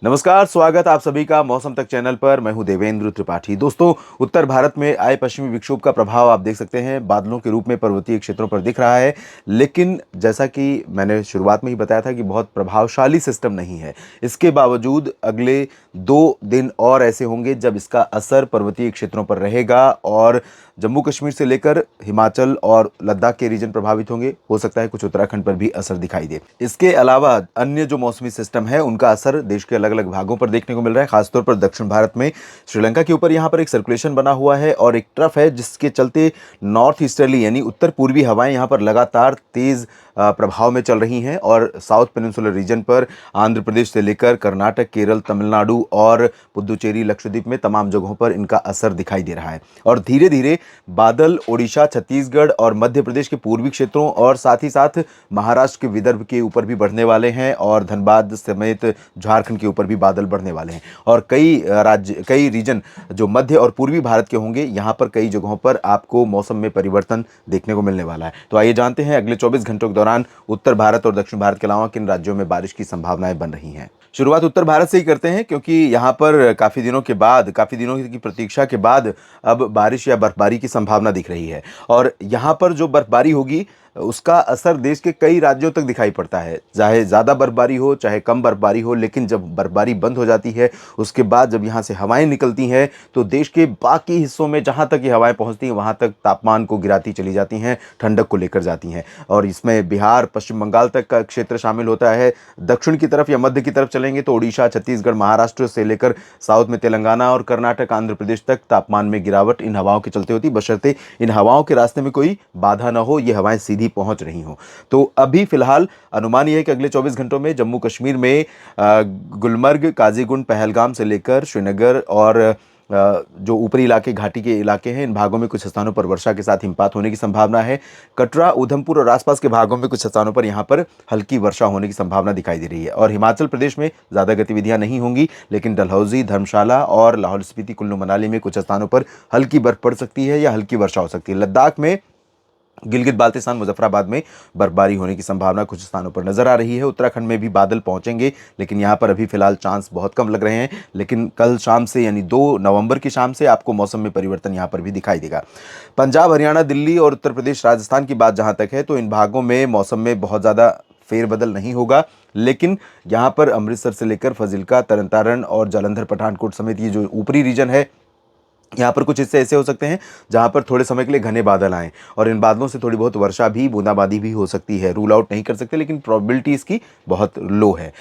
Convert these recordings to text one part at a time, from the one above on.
नमस्कार, स्वागत आप सभी का मौसम तक चैनल पर। मैं हूं देवेंद्र त्रिपाठी। दोस्तों, उत्तर भारत में आए पश्चिमी विक्षोभ का प्रभाव आप देख सकते हैं, बादलों के रूप में पर्वतीय क्षेत्रों पर दिख रहा है। लेकिन जैसा कि मैंने शुरुआत में ही बताया था कि बहुत प्रभावशाली सिस्टम नहीं है। इसके बावजूद अगले 2 दिन और ऐसे होंगे जब इसका असर पर्वतीय क्षेत्रों पर रहेगा और जम्मू कश्मीर से लेकर हिमाचल और लद्दाख के रीजन प्रभावित होंगे। हो सकता है कुछ उत्तराखंड पर भी असर दिखाई दे। इसके अलावा अन्य जो मौसमी सिस्टम है उनका असर देश के अलग अलग भागों पर देखने को मिल रहा है। खासतौर पर दक्षिण भारत में श्रीलंका के ऊपर यहाँ पर एक सर्कुलेशन बना हुआ है और एक ट्रफ है, जिसके चलते नॉर्थ ईस्टर्ली यानी उत्तर पूर्वी हवाएं यहाँ पर लगातार तेज प्रभाव में चल रही हैं और साउथ पेनिनसुलर रीजन पर आंध्र प्रदेश से लेकर कर्नाटक, केरल, तमिलनाडु और पुदुचेरी, लक्षद्वीप में तमाम जगहों पर इनका असर दिखाई दे रहा है। और धीरे धीरे बादल ओडिशा, छत्तीसगढ़ और मध्य प्रदेश के पूर्वी क्षेत्रों और साथ ही साथ महाराष्ट्र के विदर्भ के ऊपर भी बढ़ने वाले हैं और धनबाद समेत झारखंड के ऊपर भी बादल बढ़ने वाले हैं। और कई रीजन जो मध्य और पूर्वी भारत के होंगे, यहाँ पर कई जगहों पर आपको मौसम में परिवर्तन देखने को मिलने वाला है। तो आइए जानते हैं अगले 24 घंटों के दौरान उत्तर भारत और दक्षिण भारत के अलावा किन राज्यों में बारिश की संभावनाएं बन रही हैं। शुरुआत उत्तर भारत से ही करते हैं, क्योंकि यहाँ पर काफ़ी दिनों की प्रतीक्षा के बाद अब बारिश या बर्फबारी की संभावना दिख रही है। और यहाँ पर जो बर्फबारी होगी उसका असर देश के कई राज्यों तक दिखाई पड़ता है, चाहे ज़्यादा बर्फबारी हो चाहे कम बर्फबारी हो। लेकिन जब बर्फबारी बंद हो जाती है उसके बाद जब यहाँ से हवाएं निकलती हैं तो देश के बाकी हिस्सों में जहाँ तक ये हवाएं पहुँचती हैं वहाँ तक तापमान को गिराती चली जाती हैं, ठंडक को लेकर जाती हैं। और इसमें बिहार, पश्चिम बंगाल तक का क्षेत्र शामिल होता है। दक्षिण की तरफ या मध्य की तरफ चलेंगे तो उड़ीसा, छत्तीसगढ़, महाराष्ट्र से लेकर साउथ में तेलंगाना और कर्नाटक, आंध्र प्रदेश तक तापमान में गिरावट इन हवाओं के चलते होती, बशर्ते इन हवाओं के रास्ते में कोई बाधा न हो, ये हवाएं सीधी पहुंच रही हो। तो अभी फिलहाल अनुमान यह है कि अगले 24 घंटों में जम्मू कश्मीर में गुलमर्ग, काजीगुंड, पहलगाम से लेकर श्रीनगर और जो ऊपरी इलाके, घाटी के इलाके हैं, इन भागों में कुछ स्थानों पर वर्षा के साथ हिमपात होने की संभावना है। कटरा, उधमपुर और आसपास के भागों में कुछ स्थानों पर यहाँ पर हल्की वर्षा होने की संभावना दिखाई दे रही है। और हिमाचल प्रदेश में ज़्यादा गतिविधियां नहीं होंगी, लेकिन डलहौजी, धर्मशाला और लाहौल स्पीति, कुल्लू मनाली में कुछ स्थानों पर हल्की बर्फ पड़ सकती है या हल्की वर्षा हो सकती है। लद्दाख में, गिलगित बाल्टिस्तान, मुजफ्फराबाद में बर्फबारी होने की संभावना कुछ स्थानों पर नजर आ रही है। उत्तराखंड में भी बादल पहुंचेंगे, लेकिन यहां पर अभी फिलहाल चांस बहुत कम लग रहे हैं। लेकिन कल शाम से यानी 2 नवंबर की शाम से आपको मौसम में परिवर्तन यहां पर भी दिखाई देगा। पंजाब, हरियाणा, दिल्ली और उत्तर प्रदेश, राजस्थान की बात जहां तक है तो इन भागों में मौसम में बहुत ज़्यादा फेरबदल नहीं होगा। लेकिन यहाँ पर अमृतसर से लेकर फजिल्का, तरन तारण और जालंधर, पठानकोट समेत ये जो ऊपरी रीजन है, यहाँ पर कुछ हिस्से ऐसे हो सकते हैं जहाँ पर थोड़े समय के लिए घने बादल आएँ और इन बादलों से थोड़ी बहुत वर्षा भी, बूंदाबांदी भी हो सकती है। रूल आउट नहीं कर सकते, लेकिन प्रोबेबिलिटी इसकी बहुत लो है।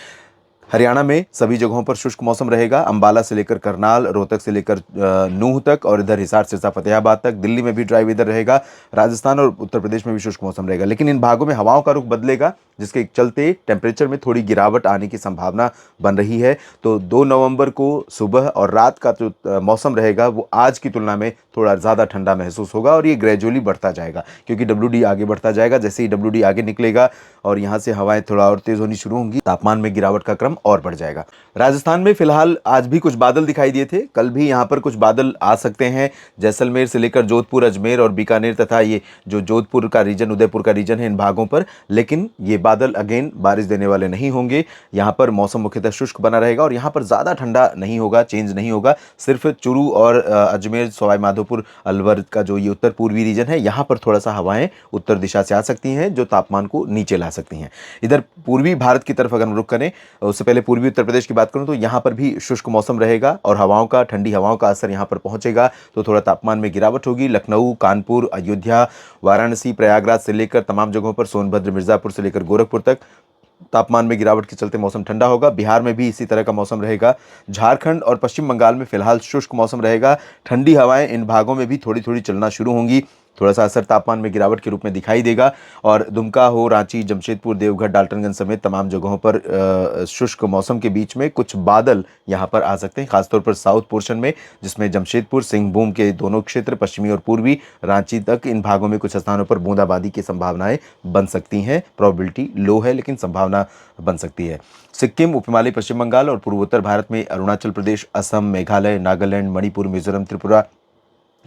हरियाणा में सभी जगहों पर शुष्क मौसम रहेगा, अंबाला से लेकर करनाल, रोहतक से लेकर नूंह तक और इधर हिसार, सिरसा, फतेहाबाद तक। दिल्ली में भी ड्राई वेदर रहेगा। राजस्थान और उत्तर प्रदेश में भी शुष्क मौसम रहेगा, लेकिन इन भागों में हवाओं का रुख बदलेगा, जिसके चलते टेम्परेचर में थोड़ी गिरावट आने की संभावना बन रही है। तो 2 नवंबर को सुबह और रात का जो मौसम रहेगा वो आज की तुलना में थोड़ा ज़्यादा ठंडा महसूस होगा और ये ग्रेजुअली बढ़ता जाएगा, क्योंकि WD आगे बढ़ता जाएगा। जैसे ही WD आगे निकलेगा और यहाँ से हवाएं थोड़ा और तेज़ होनी शुरू होंगी, तापमान में गिरावट का क्रम और बढ़ जाएगा। राजस्थान में फिलहाल आज भी कुछ बादल दिखाई दिए थे, कल भी यहाँ पर कुछ बादल आ सकते हैं। जैसलमेर से लेकर जोधपुर, अजमेर और बीकानेर तथा ये जो जोधपुर का रीजन, उदयपुर का रीजन है, इन भागों पर। लेकिन ये बादल अगेन बारिश देने वाले नहीं होंगे। यहाँ पर मौसम मुख्यतः शुष्क बना रहेगा और यहाँ पर ज़्यादा ठंडा नहीं होगा, चेंज नहीं होगा। सिर्फ चुरू और अजमेर, सवाई माधोपुर, अलवर का जो ये उत्तर पूर्वी रीजन है, यहाँ पर थोड़ा सा हवाएं उत्तर दिशा से आ सकती हैं जो तापमान को नीचे ला सकती हैं। इधर पूर्वी भारत की तरफ अगर हम रुख करें, उससे पहले पूर्वी उत्तर प्रदेश की बात करूं तो यहाँ पर भी शुष्क मौसम रहेगा और ठंडी हवाओं का असर यहाँ पर पहुंचेगा, तो थोड़ा तापमान में गिरावट होगी। लखनऊ, कानपुर, अयोध्या, वाराणसी, प्रयागराज से लेकर तमाम जगहों पर, सोनभद्र, मिर्जापुर से लेकर गोरखपुर तक तापमान में गिरावट के चलते मौसम ठंडा होगा। बिहार में भी इसी तरह का मौसम रहेगा। झारखंड और पश्चिम बंगाल में फिलहाल शुष्क मौसम रहेगा। ठंडी हवाएं इन भागों में भी थोड़ी थोड़ी चलना शुरू होंगी, थोड़ा सा असर तापमान में गिरावट के रूप में दिखाई देगा। और दुमका हो, रांची, जमशेदपुर, देवघर, डाल्टनगंज समेत तमाम जगहों पर शुष्क मौसम के बीच में कुछ बादल यहाँ पर आ सकते हैं, खासतौर पर साउथ पोर्शन में, जिसमें जमशेदपुर, सिंहभूम के दोनों क्षेत्र, पश्चिमी और पूर्वी रांची तक, इन भागों में कुछ स्थानों पर बूंदाबांदी की संभावनाएं बन सकती हैं। प्रोबेबिलिटी लो है, लेकिन संभावना बन सकती है। सिक्किम, उपहिमालय पश्चिम बंगाल और पूर्वोत्तर भारत में अरुणाचल प्रदेश, असम, मेघालय, नागालैंड, मणिपुर, मिजोरम, त्रिपुरा,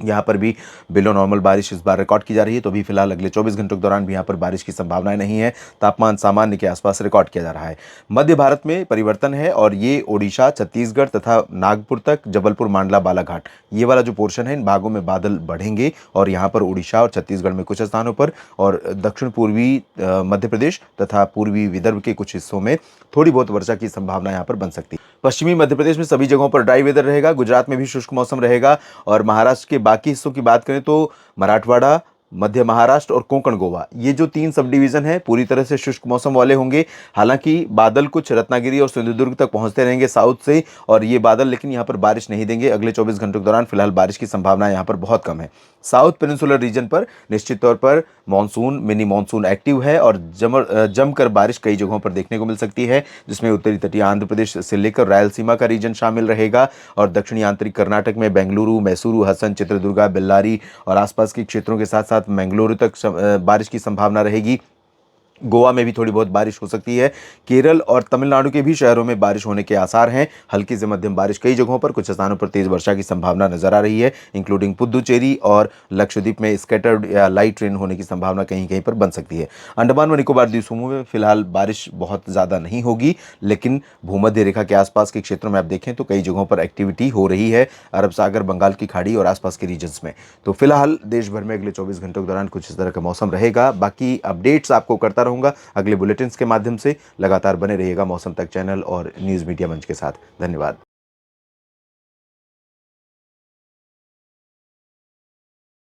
यहाँ पर भी बिलो नॉर्मल बारिश इस बार रिकॉर्ड की जा रही है। तो अभी फिलहाल अगले 24 घंटों के दौरान भी यहाँ पर बारिश की संभावनाएं नहीं है। तापमान सामान्य के आसपास रिकॉर्ड किया जा रहा है। मध्य भारत में परिवर्तन है और ये ओडिशा, छत्तीसगढ़ तथा नागपुर तक, जबलपुर, मांडला, बालाघाट, ये वाला जो पोर्शन है, इन भागों में बादल बढ़ेंगे और यहाँ पर उड़ीसा और छत्तीसगढ़ में कुछ स्थानों पर और दक्षिण पूर्वी मध्य प्रदेश तथा पूर्वी विदर्भ के कुछ हिस्सों में थोड़ी बहुत वर्षा की संभावना यहाँ पर बन सकती है। पश्चिमी मध्य प्रदेश में सभी जगहों पर ड्राई वेदर रहेगा। गुजरात में भी शुष्क मौसम रहेगा और महाराष्ट्र के बाकी हिस्सों की बात करें तो मराठवाड़ा, मध्य महाराष्ट्र और कोंकण गोवा, ये जो 3 सब डिवीजन है पूरी तरह से शुष्क मौसम वाले होंगे। हालांकि बादल कुछ रत्नागिरी और सिंधुदुर्ग तक पहुंचते रहेंगे साउथ से, और ये बादल लेकिन यहाँ पर बारिश नहीं देंगे अगले 24 घंटों के दौरान। फिलहाल बारिश की संभावना यहाँ पर बहुत कम है। साउथ पेनिनसुलर रीजन पर निश्चित तौर पर मानसून, मिनी मानसून एक्टिव है और जमकर बारिश कई जगहों पर देखने को मिल सकती है, जिसमें उत्तरी तटीय आंध्र प्रदेश से लेकर रायलसीमा का रीजन शामिल रहेगा और दक्षिणी आंतरिक कर्नाटक में बेंगलुरु, मैसूरू, हसन, चित्रदुर्गा, बेल्लारी और आसपास के क्षेत्रों के साथ साथ मंगलुरु तक बारिश की संभावना रहेगी। गोवा में भी थोड़ी बहुत बारिश हो सकती है। केरल और तमिलनाडु के भी शहरों में बारिश होने के आसार हैं। हल्की से मध्यम बारिश कई जगहों पर, कुछ स्थानों पर तेज वर्षा की संभावना नजर आ रही है, इंक्लूडिंग पुदुचेरी और लक्षद्वीप में स्कैटर्ड या लाइट रेन होने की संभावना कहीं कहीं पर बन सकती है। अंडमान व निकोबार द्वीप समूह में फिलहाल बारिश बहुत ज़्यादा नहीं होगी, लेकिन भूमध्य रेखा के आसपास के क्षेत्रों में आप देखें तो कई जगहों पर एक्टिविटी हो रही है, अरब सागर, बंगाल की खाड़ी और आसपास के रीजन्स में। तो फिलहाल देश भर में अगले 24 घंटों के दौरान कुछ इस तरह का मौसम रहेगा। बाकी अपडेट्स आपको करता रहूँगा अगले बुलेटिन्स के माध्यम से। लगातार बने रहिएगा मौसम तक चैनल और न्यूज़ मीडिया मंच के साथ। धन्यवाद।